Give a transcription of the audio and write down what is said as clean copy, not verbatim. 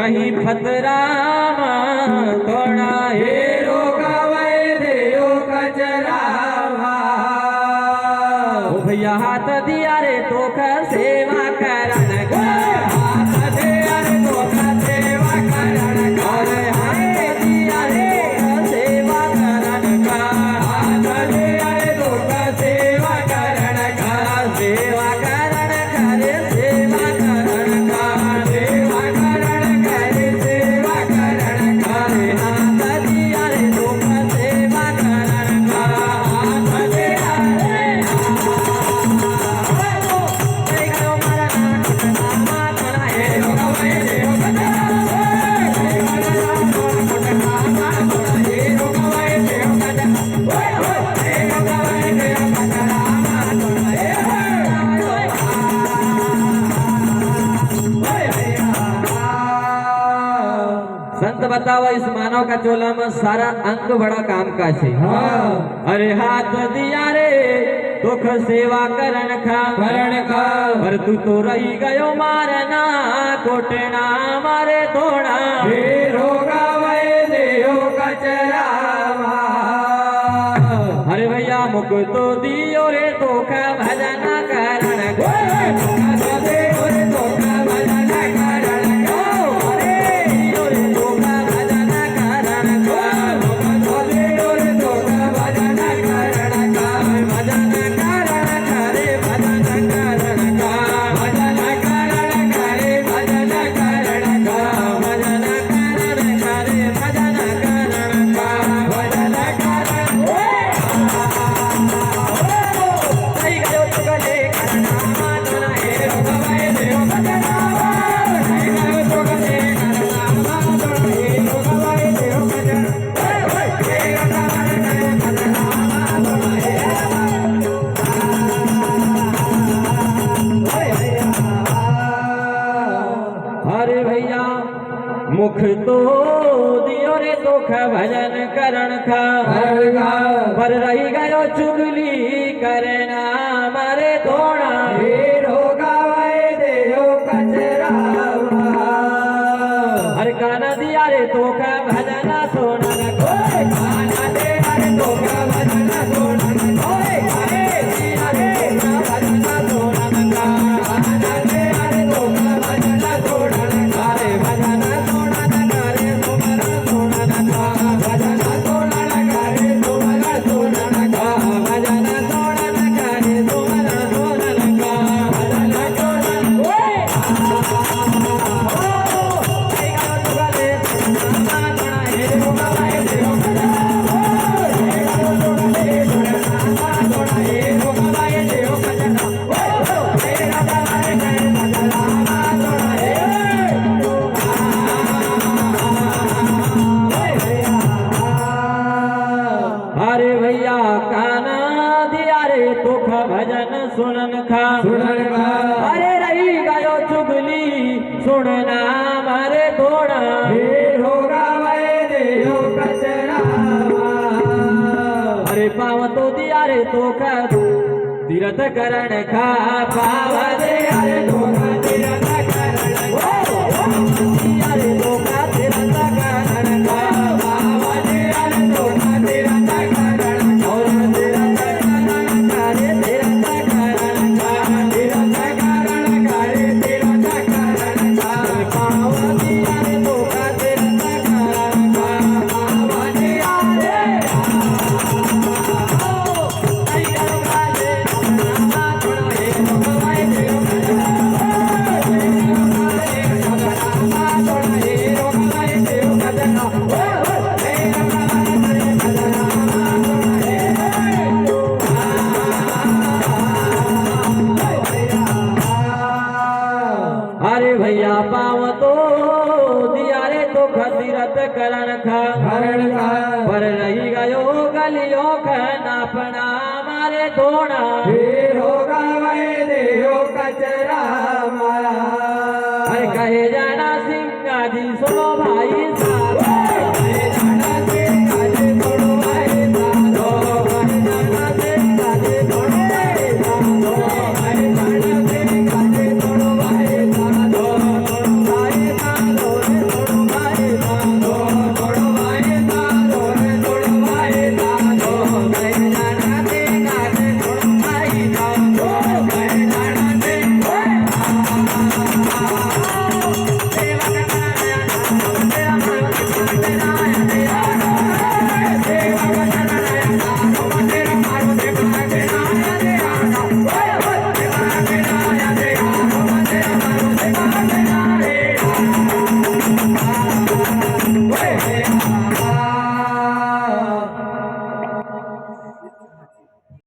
कहीं फतरामा थोड़ा हे रोगावय देयो कचरावा भैया हाथ दिया रे तो सेवा करण का हाथ दिया रे तो सेवा करण का हाथ दिया रे सेवा करण का हाथ दिया रे तो सेवा करण का सेवा करण करे सेवा करण का सेवा करण करे सेवा करण का हाथ दिया रे तो सेवा करण का हाथ दिया रे रोगावय देयो संत बतावा इस मानव का चोला में सारा अंग बड़ा काम का छे अरे हाथ दिया रे दुख सेवा करण खा पर तू तो रही गयो मारना कोटना मारे थोड़ा हे रोगावय देयो कचरावा अरे भैया मुख तो दियो रे तो भजन करण अरे भैया मुख तो दियो रे दुख भजन करण खा पर रही गयो चुगली करना मारे थोड़ा हे रोगावय देयो कचरावा हर काना दिया रे तो भजन सोना खाना दे रे तो भजन सोना ओए अरे दिया रे भजन सोना खाना दे रे तो भजन सोना अरे भजन सोना करे सुमर सोना भजन सोना करे सुमर सोना भजन सोना करे सुमर सोना भजन सोना ओए अरे भैया काना दिया रे दुख भजन सुनन खा अरे रही गयो चुगली सुनना मारे थोड़ा हे रोगावय देयो कचरावा अरे पाव तो दिया रे तो तीरथ करण खा पाव दे रे तो तीरथ करण दिया रे तो तीरथ करण खा बाबा दे रे तो तीरथ करण और तीरथ करण करे तीरथ करण खा तीरथ करण करे तीरथ करण पाव दिया रे तो तीरथ करण खा बाबा दे रे अरे भैया पाव तो दिया रे तो खतीरथ करण खा पर रही गयो गलियो नापना मारे थोड़ा हे रोगावय देयो कचरावा अरे कहे जा